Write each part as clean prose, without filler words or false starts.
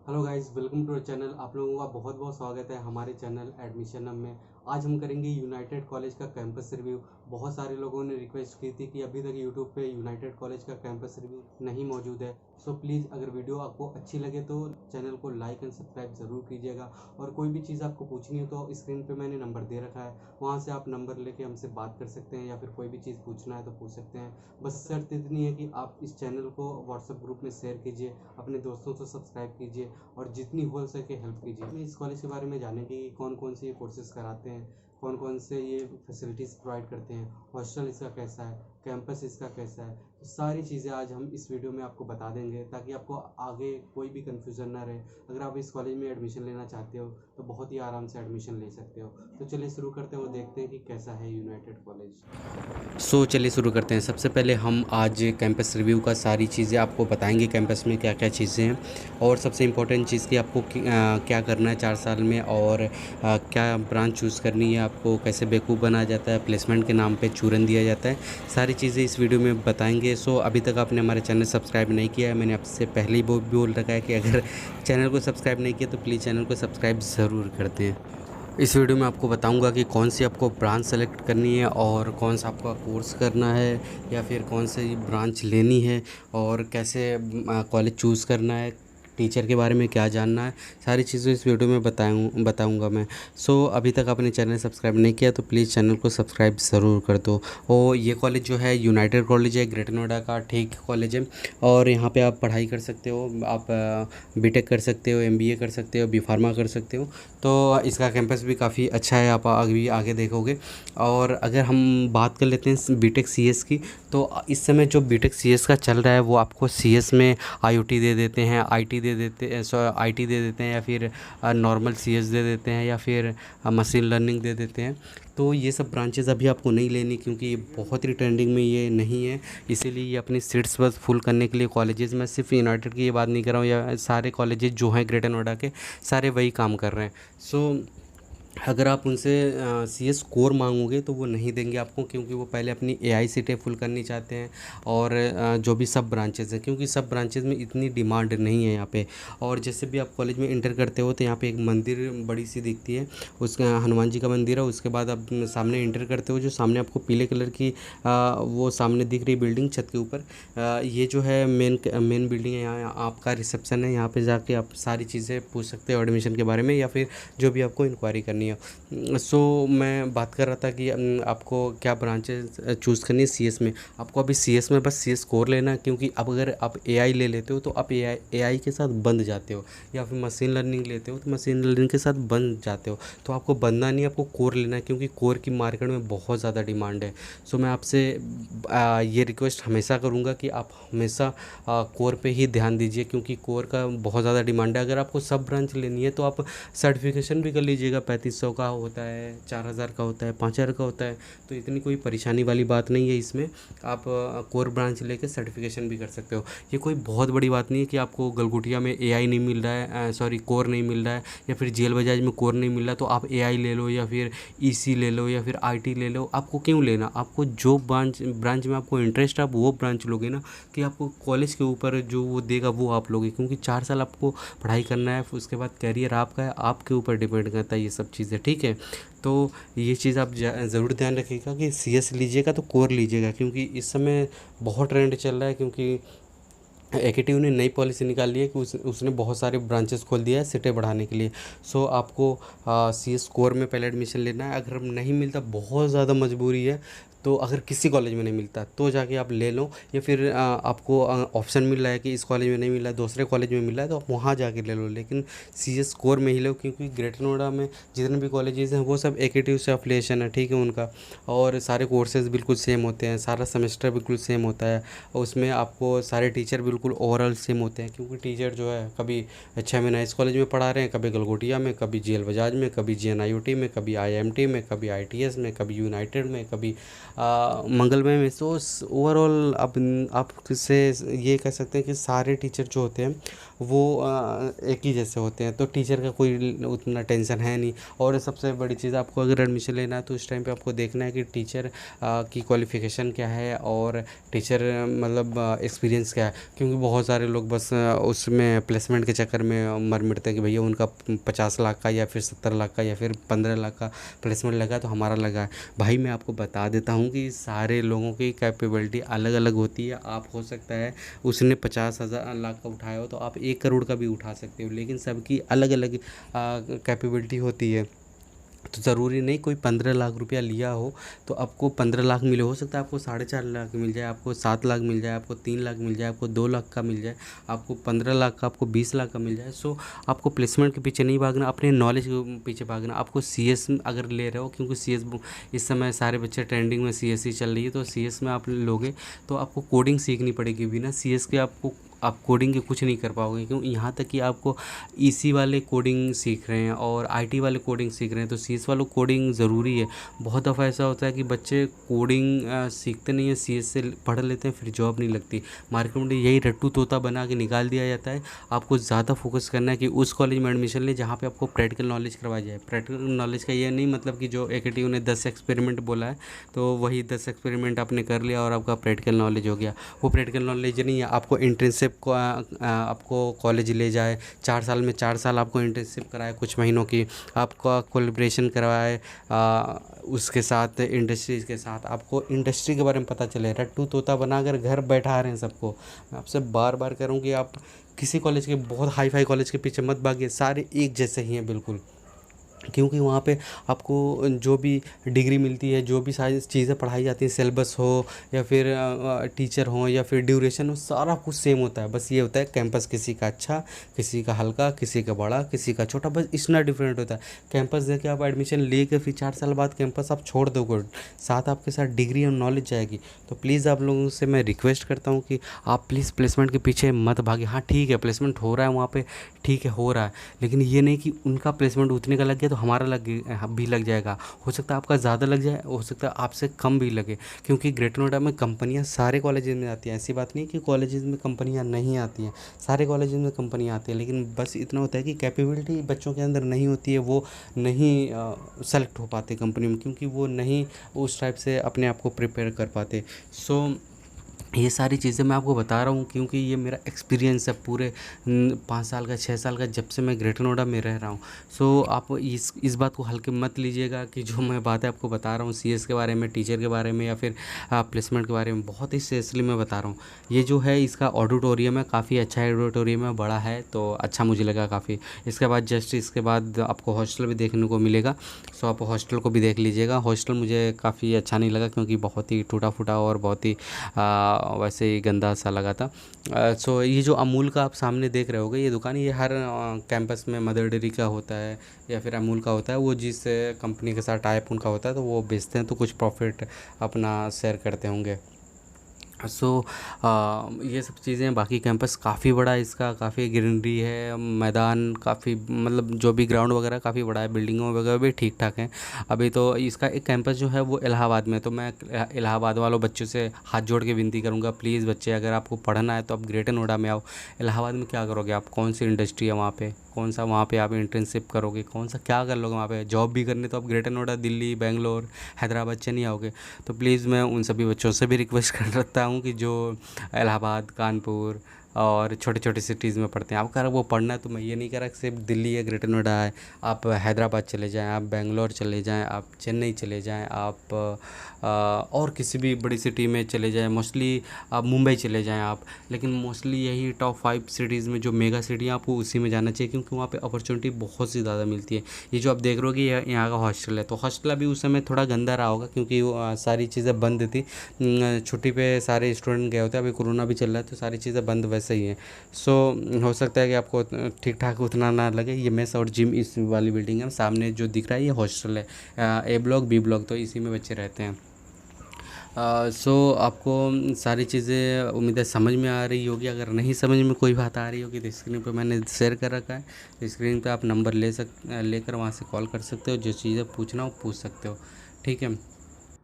Hello guys, welcome to our channel. आप लोगों का बहुत बहुत स्वागत है हमारे चैनल एडमिशन हब में। आज हम करेंगे यूनाइटेड कॉलेज का कैंपस रिव्यू। बहुत सारे लोगों ने रिक्वेस्ट की थी कि अभी तक यूट्यूब पे यूनाइटेड कॉलेज का कैंपस रिव्यू नहीं मौजूद है। सो प्लीज़ अगर वीडियो आपको अच्छी लगे तो चैनल को लाइक एंड सब्सक्राइब ज़रूर कीजिएगा। और कोई भी चीज़ आपको पूछनी हो तो स्क्रीन पे मैंने नंबर दे रखा है, वहाँ से आप नंबर लेके हमसे बात कर सकते हैं, या फिर कोई भी चीज़ पूछना है तो पूछ सकते हैं। बस शर्त इतनी है कि आप इस चैनल को व्हाट्सएप ग्रुप में शेयर कीजिए, अपने दोस्तों से सब्सक्राइब कीजिए और जितनी हो सके हेल्प कीजिए। इस कॉलेज के बारे में जानेंगे कि कौन कौन से ये कोर्सेज़ कराते हैं, कौन कौन से ये फैसिलिटीज़ प्रोवाइड करते हैं, हॉस्टल इसका कैसा है, कैंपस इसका कैसा है। तो सारी चीज़ें आज हम इस वीडियो में आपको बता देंगे ताकि आपको आगे कोई भी कन्फ्यूज़न ना रहे। अगर आप इस कॉलेज में एडमिशन लेना चाहते हो तो बहुत ही आराम से एडमिशन ले सकते हो। तो चलिए शुरू करते हैं और देखते हैं कि कैसा है यूनाइटेड कॉलेज। चलिए शुरू करते हैं। सबसे पहले हम आज कैंपस रिव्यू का सारी चीज़ें आपको बताएंगे, कैंपस में क्या क्या चीज़ें हैं और सबसे इम्पोर्टेंट चीज़ कि आपको क्या करना है 4 साल में, और क्या ब्रांच चूज़ करनी है, आपको कैसे बेवकूफ़ बनाया जाता है, प्लेसमेंट के नाम पे चूरन दिया जाता है। सारी चीज़ें इस वीडियो में बताएंगे। अभी तक आपने हमारे चैनल सब्सक्राइब नहीं किया है, मैंने आपसे पहले ही बोल रखा है कि अगर चैनल को सब्सक्राइब नहीं किया तो प्लीज़ चैनल को सब्सक्राइब ज़रूर कर दें। इस वीडियो में आपको बताऊंगा कि कौन सी आपको ब्रांच सेलेक्ट करनी है और कौन सा आपका कोर्स करना है, या फिर कौन सी ब्रांच लेनी है, और कैसे कॉलेज चूज़ करना है, टीचर के बारे में क्या जानना है। सारी चीज़ें इस वीडियो में बताऊंगा मैं। अभी तक आपने चैनल सब्सक्राइब नहीं किया तो प्लीज़ चैनल को सब्सक्राइब ज़रूर कर दो। और ये कॉलेज जो है यूनाइटेड कॉलेज है, ग्रेटर नोएडा का ठीक कॉलेज है, और यहाँ पे आप पढ़ाई कर सकते हो। आप बीटेक कर सकते हो, एमबीए कर सकते हो, बी फार्मा कर सकते हो। तो इसका कैंपस भी काफ़ी अच्छा है, आप अभी आगे देखोगे। और अगर हम बात कर लेते हैं बीटेक सीएस की, तो इस समय जो बीटेक सीएस का चल रहा है वो आपको सीएस में आईओटी दे देते हैं, आईटी दे देते हैं, आईटी दे देते हैं, या फिर नॉर्मल सीएस दे देते हैं, या फिर मशीन लर्निंग दे देते हैं। तो ये सब ब्रांचेज़ अभी आपको नहीं लेनी, क्योंकि ये बहुत ही ट्रेंडिंग में ये नहीं है। इसीलिए ये अपनी सीट्स बस फुल करने के लिए कॉलेजेस, मैं सिर्फ यूनाइटेड की ये बात नहीं कर रहा हूँ, या सारे कॉलेजेस जो हैं ग्रेटर नोएडा के सारे वही काम कर रहे हैं। अगर आप उनसे सीएस कोर मांगोगे तो वो नहीं देंगे आपको, क्योंकि वो पहले अपनी एआई सीटें फुल करनी चाहते हैं, और जो भी सब ब्रांचेज़ हैं, क्योंकि सब ब्रांचेज़ में इतनी डिमांड नहीं है यहाँ पे। और जैसे भी आप कॉलेज में इंटर करते हो तो यहाँ पे एक मंदिर बड़ी सी दिखती है, उसका हनुमान जी का मंदिर है। उसके बाद आप सामने इंटर करते हो, जो सामने आपको पीले कलर की वो सामने दिख रही बिल्डिंग छत के ऊपर, ये जो है मेन बिल्डिंग है। यहाँ आपका रिसेप्शन है, यहाँ पे जाके आप सारी चीज़ें पूछ सकते हो एडमिशन के बारे में, या फिर जो भी आपको इंक्वायरी करनी है। मैं बात कर रहा था कि आपको क्या ब्रांचेस चूज़ करनी है सीएस में। आपको अभी सीएस में बस सीएस कोर लेना है, क्योंकि अब अगर आप एआई ले लेते हो तो आप एआई के साथ बंध जाते हो, या फिर मशीन लर्निंग लेते हो तो मशीन लर्निंग के साथ बंध जाते हो। तो आपको बंधना नहीं, आपको कोर लेना है, क्योंकि कोर की मार्केट में बहुत ज़्यादा डिमांड है। मैं आपसे ये रिक्वेस्ट हमेशा करूँगा कि आप हमेशा कोर पे ही ध्यान दीजिए, क्योंकि कोर का बहुत ज़्यादा डिमांड है। अगर आपको सब ब्रांच लेनी है तो आप सर्टिफिकेशन भी कर लीजिएगा, 3500 का होता है, 4000 का होता है, 5000 का होता है। तो इतनी कोई परेशानी वाली बात नहीं है इसमें। आप कोर ब्रांच लेके सर्टिफिकेशन भी कर सकते हो। ये कोई बहुत बड़ी बात नहीं है कि आपको गलगोटिया में एआई नहीं मिल रहा है, कोर नहीं मिल रहा है, या फिर जेल बजाज में कोर नहीं मिल रहा तो आप एआई ले लो, या फिर ईसी ले लो, या फिर आईटी ले लो। आपको क्यों लेना? आपको जो ब्रांच में आपको इंटरेस्ट है आप वो ब्रांच लोगे ना, कि आपको कॉलेज के ऊपर जो वो देगा वो आप लोगे, क्योंकि 4 साल आपको पढ़ाई करना है, उसके बाद कैरियर आपका है, आपके ऊपर डिपेंड करता है ये सब चीज़ें, ठीक है। तो ये चीज़ आप ज़रूर ध्यान रखिएगा कि सीएस लीजिएगा तो कोर लीजिएगा, क्योंकि इस समय बहुत ट्रेंड चल रहा है। क्योंकि एकेटीयू ने नई पॉलिसी निकाली है कि उसने बहुत सारे ब्रांचेस खोल दिया है सीटें बढ़ाने के लिए। आपको सीएस कोर में पहले एडमिशन लेना है। अगर नहीं मिलता, बहुत ज़्यादा मजबूरी है, तो अगर किसी कॉलेज में नहीं मिलता तो जाके आप ले लो, या फिर आपको ऑप्शन मिल रहा है कि इस कॉलेज में नहीं मिल रहा है, दूसरे कॉलेज में मिल रहा है, तो आप वहाँ जाके ले लो, लेकिन सीएस कोर में ही लो, क्योंकि ग्रेटर नोएडा में जितने भी कॉलेजेस हैं वो सब एकेटीयू से अफिलिएशन है, ठीक है उनका। और सारे कोर्सेज बिल्कुल सेम होते हैं, सारा सेमेस्टर बिल्कुल सेम होता है, और उसमें आपको सारे टीचर बिल्कुल ओवरऑल सेम होते हैं। क्योंकि टीचर जो है कभी 6 महीना इस कॉलेज में पढ़ा रहे हैं, कभी गलगोटिया में, कभी जेल बजाज में, कभी जेएनआईयूटी में, कभी आईएमटी में, कभी आईटीएस में, कभी यूनाइटेड में, कभी मंगलमय में। सो ओवरऑल आप से ये कह सकते हैं कि सारे टीचर जो होते हैं वो एक ही जैसे होते हैं, तो टीचर का कोई उतना टेंशन है नहीं। और सबसे बड़ी चीज़, आपको अगर एडमिशन लेना है तो उस टाइम पे आपको देखना है कि टीचर की क्वालिफ़िकेशन क्या है और टीचर मतलब एक्सपीरियंस क्या है। क्योंकि बहुत सारे लोग बस उसमें प्लेसमेंट के चक्कर में मर मिटते हैं कि भैया उनका 50 लाख का या फिर 70 लाख का या फिर 15 लाख का प्लेसमेंट लगा तो हमारा लगा है। भाई मैं आपको बता देता हूँ कि सारे लोगों की कैपेबिलिटी अलग अलग होती है। आप हो सकता है उसने 50,000 लाख का उठाया हो तो आप 1 करोड़ का भी उठा सकते हो, लेकिन सबकी अलग अलग कैपेबिलिटी होती है। तो ज़रूरी नहीं कोई 15 लाख रुपया लिया हो तो आपको 15 लाख मिले, हो सकता है आपको 4.5 लाख मिल जाए, आपको 7 लाख मिल जाए, आपको 3 लाख मिल जाए, आपको 2 लाख का मिल जाए, आपको 15 लाख का, आपको 20 लाख का मिल जाए। सो आपको प्लेसमेंट के पीछे नहीं भागना, अपने नॉलेज के पीछे भागना। आपको CS अगर ले रहे हो, क्योंकि CS इस समय सारे बच्चे ट्रेंडिंग में CS ही चल रही है, तो CS में आप लोगे तो आपको कोडिंग सीखनी पड़ेगी। बिना CS के आप कोडिंग के कुछ नहीं कर पाओगे। क्यों? यहाँ तक कि आपको EC वाले कोडिंग सीख रहे हैं और IT वाले कोडिंग सीख रहे हैं, तो CS वालों कोडिंग ज़रूरी है। बहुत दफ़ा ऐसा होता है कि बच्चे कोडिंग सीखते नहीं हैं, CS से पढ़ लेते हैं, फिर जॉब नहीं लगती। मार्केट में यही रट्टू तोता बना के निकाल दिया जाता है। आपको ज़्यादा फोकस करना है कि उस कॉलेज में एडमिशन लें जहाँ पे आपको प्रैक्टिकल नॉलेज करवाई जाए। प्रैक्टिकल नॉलेज का ये नहीं मतलब कि जो AKTU ने 10 एक्सपेरिमेंट बोला है तो वही 10 एक्सपेरिमेंट आपने कर लिया और आपका प्रैक्टिकल नॉलेज हो गया। वो प्रैक्टिकल नॉलेज नहीं है। आपको इंटर्नशिप को आपको कॉलेज ले जाए, 4 साल में 4 साल आपको इंटर्नशिप कराए कुछ महीनों की, आपका कोलैबोरेशन करवाए उसके साथ इंडस्ट्रीज़ के साथ, आपको इंडस्ट्री के बारे में पता चले। रट्टू तोता बनाकर घर बैठा रहे हैं सबको। मैं आपसे बार बार कह रहा हूँ कि आप किसी कॉलेज के, बहुत हाई फाई कॉलेज के पीछे मत भागिए, सारे एक जैसे ही हैं बिल्कुल। क्योंकि वहाँ पे आपको जो भी डिग्री मिलती है, जो भी सारी चीज़ें पढ़ाई जाती हैं, सिलेबस हो या फिर टीचर हो या फिर ड्यूरेशन हो, सारा कुछ सेम होता है। बस ये होता है कैंपस किसी का अच्छा, किसी का हल्का, किसी का बड़ा, किसी का छोटा, बस इतना डिफरेंट होता है। कैंपस दे के आप एडमिशन ले के फिर 4 साल बाद कैंपस आप छोड़ दोगे, साथ आपके साथ डिग्री और नॉलेज जाएगी। तो प्लीज़ आप लोगों से मैं रिक्वेस्ट करता हूँ कि आप प्लीज़ प्लेसमेंट के पीछे मत भागिए। हाँ ठीक है, प्लेसमेंट हो रहा है वहाँ पे, ठीक है हो रहा है, लेकिन ये नहीं कि उनका प्लेसमेंट उतने का लग गया तो हमारा भी लग जाएगा। हो सकता है आपका ज़्यादा लग जाए, हो सकता है आपसे कम भी लगे। क्योंकि ग्रेटर नोएडा में कंपनियां सारे कॉलेजेस में आती हैं, ऐसी बात नहीं कि कॉलेजेस में कंपनियां नहीं आती हैं, सारे कॉलेजेस में कंपनियां आती हैं। लेकिन बस इतना होता है कि कैपेबिलिटी बच्चों के अंदर नहीं होती है, वो नहीं सेलेक्ट हो पाते कंपनी में, क्योंकि वो नहीं उस टाइप से अपने आप को प्रिपेयर कर पाते। सो ये सारी चीज़ें मैं आपको बता रहा हूँ क्योंकि ये मेरा एक्सपीरियंस है पूरे 5 साल का, 6 साल का, जब से मैं ग्रेटर नोएडा में रह रहा हूँ। सो आप इस बात को हल्के मत लीजिएगा कि जो मैं बातें आपको बता रहा हूँ CS के बारे में, टीचर के बारे में या फिर प्लेसमेंट के बारे में, बहुत ही सीरियसली मैं बता रहा हूँ। ये जो है इसका ऑडिटोरियम है, काफ़ी अच्छा ऑडिटोरियम है, बड़ा है, तो अच्छा मुझे लगा काफ़ी। इसके बाद जस्ट इसके बाद आपको हॉस्टल भी देखने को मिलेगा। सो आप हॉस्टल को भी देख लीजिएगा। हॉस्टल मुझे काफ़ी अच्छा नहीं लगा क्योंकि बहुत ही टूटा फूटा और बहुत ही वैसे ही गंदा सा लगा था। सो ये जो अमूल का आप सामने देख रहे होगे ये दुकान, ये हर कैंपस में मदर डेयरी का होता है या फिर अमूल का होता है। वो जिस कंपनी के साथ टाइप उनका होता है तो वो बेचते हैं, तो कुछ प्रॉफिट अपना शेयर करते होंगे। सो ये सब चीज़ें, बाकी कैंपस काफ़ी बड़ा है, इसका काफ़ी ग्रीनरी है, मैदान काफ़ी, मतलब जो भी ग्राउंड वगैरह काफ़ी बड़ा है, बिल्डिंगों वगैरह भी ठीक ठाक हैं। अभी तो इसका एक कैंपस जो है वो इलाहाबाद में है, तो मैं इलाहाबाद वालों बच्चों से हाथ जोड़ के विनती करूँगा, प्लीज़ बच्चे अगर आपको पढ़ना है तो आप ग्रेटर नोएडा में आओ। इलाहाबाद में क्या करोगे आप, कौन सी इंडस्ट्री है वहाँ पे, कौन सा वहाँ पे आप इंटर्नशिप करोगे, कौन सा क्या कर लोगे वहाँ पे, जॉब भी करने तो आप ग्रेटर नोएडा, दिल्ली, बेंगलोर, हैदराबाद चले आओगे। तो प्लीज़ मैं उन सभी बच्चों से भी रिक्वेस्ट करता हूँ कि जो इलाहाबाद, कानपुर और छोटे छोटे सिटीज़ में पढ़ते हैं, आपको अगर वो पढ़ना है तो मैं ये नहीं कह रहा कि सिर्फ दिल्ली या ग्रेटर नोएडा है, आप हैदराबाद चले जाएँ, आप बेंगलोर चले जाएँ, आप चेन्नई चले जाएँ, आप और किसी भी बड़ी सिटी में चले जाएँ, मोस्टली आप मुंबई चले जाएँ आप। लेकिन मोस्टली यही टॉप 5 सिटीज़ में जो मेगा सिटी हैं आपको उसी में जाना चाहिए, क्योंकि वहाँ पे अपॉर्चुनिटी बहुत सी ज़्यादा मिलती है। ये जो आप देख रहे हो कि यहाँ का हॉस्टल है, तो हॉस्टल अभी उस समय थोड़ा गंदा रहा होगा क्योंकि सारी चीज़ें बंद थी, छुट्टी पे सारे स्टूडेंट गए होते हैं, अभी कोरोना भी चल रहा है तो सारी चीज़ें बंद वैसे ही हैं। सो हो सकता है कि आपको ठीक ठाक उतना ना लगे। ये मेस और जिम इस वाली बिल्डिंग है, सामने जो दिख रहा है ये हॉस्टल है, A ब्लॉक, B ब्लॉक, तो इसी में बच्चे रहते हैं। सो आपको सारी चीज़ें उम्मीद है समझ में आ रही होगी। अगर नहीं समझ में कोई बात आ रही होगी तो स्क्रीन पे मैंने शेयर कर रखा है, तो स्क्रीन पे आप नंबर लेकर वहाँ से कॉल कर सकते हो, जो चीज़ें पूछना हो पूछ सकते हो, ठीक है।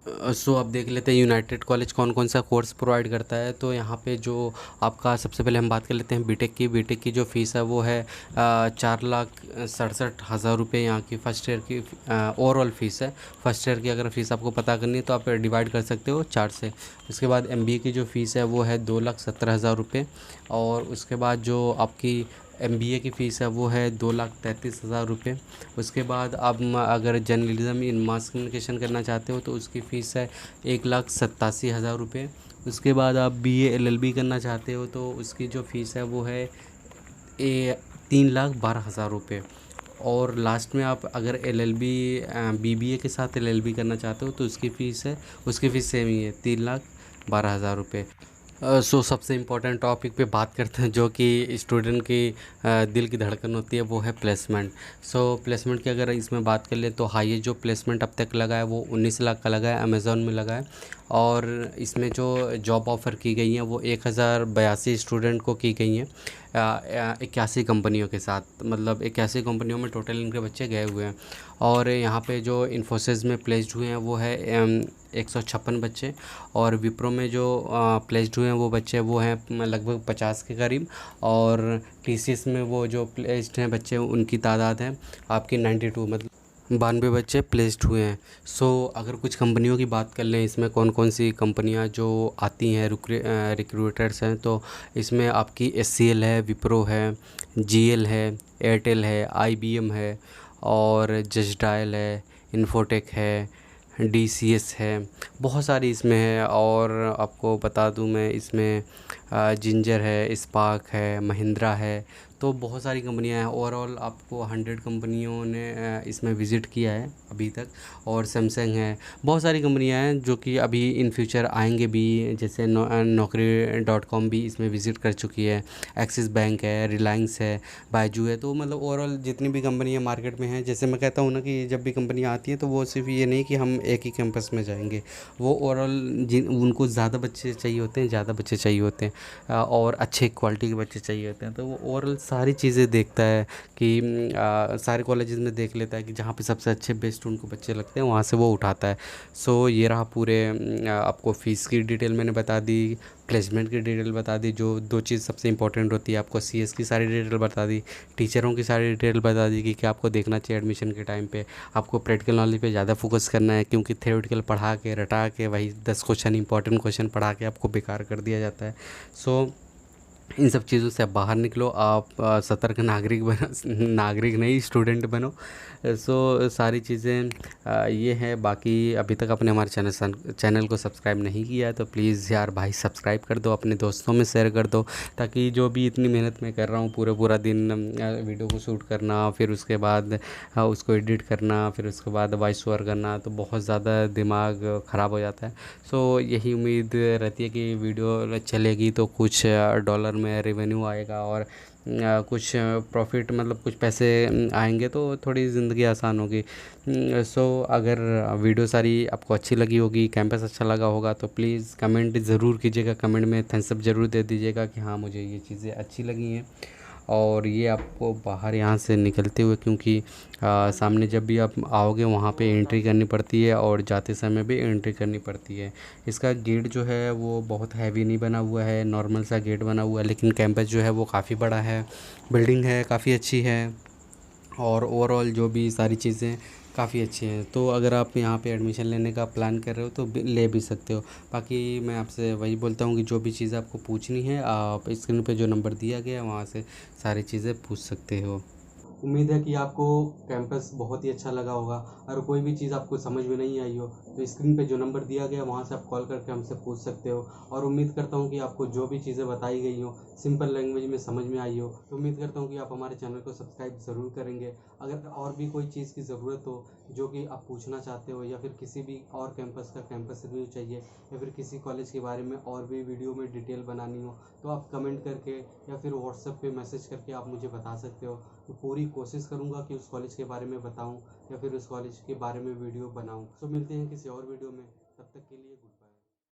सो अब देख लेते हैं यूनाइटेड कॉलेज कौन कौन सा कोर्स प्रोवाइड करता है। तो यहाँ पे जो आपका सबसे पहले हम बात कर लेते हैं बीटेक की जो फ़ीस है वो है 4,67,000 रुपये यहाँ की फ़र्स्ट ईयर की ओवरऑल फ़ीस है। फर्स्ट ईयर की अगर फ़ीस आपको पता करनी है तो आप डिवाइड कर सकते हो 4 से। उसके बाद एमबीए की जो फ़ीस है वो है 2,17,000 रुपये। और उसके बाद जो आपकी एमबीए की फ़ीस है वो है 2,33,000 रुपये। उसके बाद आप अगर जर्नलिज्म इन मास कम्युनिकेशन करना चाहते हो तो उसकी फ़ीस है 1,87,000 रुपये। उसके बाद आप बीए एलएलबी करना चाहते हो तो उसकी जो फ़ीस है वो है 3,12,000 रुपये। और लास्ट में आप अगर एलएलबी बीबीए के साथ एलएलबी करना चाहते हो तो उसकी फ़ीस सेम ही है 3,12,000 रुपये। सो सबसे इम्पोर्टेंट टॉपिक पे बात करते हैं जो कि स्टूडेंट की दिल की धड़कन होती है, वो है प्लेसमेंट। सो प्लेसमेंट की अगर इसमें बात कर ले तो हाईएस्ट जो प्लेसमेंट अब तक लगा है वो 19 लाख का लगा है, अमेज़ॉन में लगा है। और इसमें जो जॉब ऑफ़र की गई हैं वो 1,082 स्टूडेंट को की गई हैं 81 कंपनियों के साथ। मतलब 81 कंपनियों में टोटल इनके बच्चे गए हुए हैं। और यहाँ पे जो इन्फोसिस में प्लेस्ड हुए हैं वो है 156 बच्चे। और विप्रो में जो प्लेस्ड हुए हैं वो बच्चे वो हैं लगभग 50 के करीब। और टीसीएस में वो जो प्लेस्ड हैं बच्चे उनकी तादाद है आपकी 92, मतलब 92 बच्चे प्लेस्ड हुए हैं। सो अगर कुछ कंपनियों की बात कर लें इसमें कौन कौन सी कंपनियां जो आती हैं रिक्रूटर्स हैं, तो इसमें आपकी एचसीएल है, विप्रो है, जीएल है, एयरटेल है, आईबीएम है, और जस्ट डायल है, इन्फोटेक है, डीसीएस है। बहुत सारी इसमें है। और आपको बता दूं मैं इसमें जिंजर है, स्पार्क है, महिंद्रा है। तो बहुत सारी कंपनियां हैं। ओवरऑल आपको 100 कंपनियों ने इसमें विज़िट किया है अभी तक। और सैमसंग है, बहुत सारी कंपनियां हैं जो कि अभी इन फ्यूचर आएंगे भी, जैसे नौकरी.com भी इसमें विज़िट कर चुकी है। एक्सिस बैंक है, रिलायंस है, बायजू है। तो मतलब ओवरऑल जितनी भी कंपनियां मार्केट में हैं, जैसे मैं कहता हूँ ना कि जब भी कंपनियां आती हैं तो वो सिर्फ ये नहीं कि हम एक ही कैंपस में जाएंगे, वो ओवरऑल जिन उनको ज़्यादा बच्चे चाहिए होते हैं, ज़्यादा बच्चे चाहिए होते हैं और अच्छे क्वालिटी के बच्चे चाहिए होते हैं। तो वो ओवरऑल सारी चीज़ें देखता है कि सारे कॉलेजेस में देख लेता है कि जहाँ पे सबसे अच्छे बेस्ट उनको बच्चे लगते हैं वहाँ से वो उठाता है। सो ये रहा पूरे आपको फ़ीस की डिटेल मैंने बता दी, प्लेसमेंट की डिटेल बता दी, जो दो चीज़ सबसे इंपॉर्टेंट होती है, आपको सीएस की सारी डिटेल बता दी, टीचरों की सारी डिटेल बता दी कि क्या आपको देखना चाहिए एडमिशन के टाइम पे। आपको प्रैक्टिकल नॉलेज पे ज़्यादा फोकस करना है, क्योंकि थ्योरेटिकल पढ़ा के रटा के वही 10 क्वेश्चन इंपॉर्टेंट क्वेश्चन पढ़ा के आपको बेकार कर दिया जाता है। सो इन सब चीज़ों से आप बाहर निकलो, आप सतर्क नागरिक बनो, नागरिक नहीं स्टूडेंट बनो। सो सारी चीज़ें ये है। बाकी अभी तक आपने हमारे चैनल को सब्सक्राइब नहीं किया है तो प्लीज़ यार भाई सब्सक्राइब कर दो, अपने दोस्तों में शेयर कर दो, ताकि जो भी इतनी मेहनत मैं कर रहा हूँ पूरा दिन वीडियो को शूट करना, फिर उसके बाद उसको एडिट करना, फिर उसके बाद वॉइस ओवर करना, तो बहुत ज़्यादा दिमाग ख़राब हो जाता है। सो यही उम्मीद रहती है कि वीडियो चलेगी तो कुछ डॉलर में रेवेन्यू आएगा और कुछ प्रॉफिट, मतलब कुछ पैसे आएंगे तो थोड़ी ज़िंदगी आसान होगी। सो अगर वीडियो सारी आपको अच्छी लगी होगी, कैंपस अच्छा लगा होगा, तो प्लीज़ कमेंट ज़रूर कीजिएगा, कमेंट में थम्स अप ज़रूर दे दीजिएगा कि हाँ मुझे ये चीज़ें अच्छी लगी हैं। और ये आपको बाहर यहाँ से निकलते हुए, क्योंकि सामने जब भी आप आओगे वहाँ पे एंट्री करनी पड़ती है और जाते समय भी एंट्री करनी पड़ती है। इसका गेट जो है वो बहुत हैवी नहीं बना हुआ है, नॉर्मल सा गेट बना हुआ है, लेकिन कैंपस जो है वो काफ़ी बड़ा है, बिल्डिंग है काफ़ी अच्छी है, और ओवरऑल जो भी सारी चीज़ें काफ़ी अच्छी हैं। तो अगर आप यहाँ पे एडमिशन लेने का प्लान कर रहे हो तो ले भी सकते हो। बाकी मैं आपसे वही बोलता हूँ कि जो भी चीज़ आपको पूछनी है आप स्क्रीन पे जो नंबर दिया गया है वहाँ से सारी चीज़ें पूछ सकते हो। उम्मीद है कि आपको कैंपस बहुत ही अच्छा लगा होगा। अगर कोई भी चीज़ आपको समझ में नहीं आई हो तो स्क्रीन पे जो नंबर दिया गया है वहाँ से आप कॉल करके हमसे पूछ सकते हो। और उम्मीद करता हूँ कि आपको जो भी चीज़ें बताई गई हो सिंपल लैंग्वेज में समझ में आई हो। तो उम्मीद करता हूँ कि आप हमारे चैनल को सब्सक्राइब ज़रूर करेंगे। अगर और भी कोई चीज़ की ज़रूरत हो जो कि आप पूछना चाहते हो, या फिर किसी भी और कैंपस का कैंपस रिव्यू चाहिए, या फिर किसी कॉलेज के बारे में और भी वीडियो में डिटेल बनानी हो, तो आप कमेंट करके या फिर व्हाट्सएप पे मैसेज करके आप मुझे बता सकते हो। तो पूरी कोशिश करूँगा कि उस कॉलेज के बारे में बताऊँ या फिर उस कॉलेज के बारे में वीडियो बनाऊँ। सो मिलते हैं किसी और वीडियो में, तब तक के लिए गुड बाय।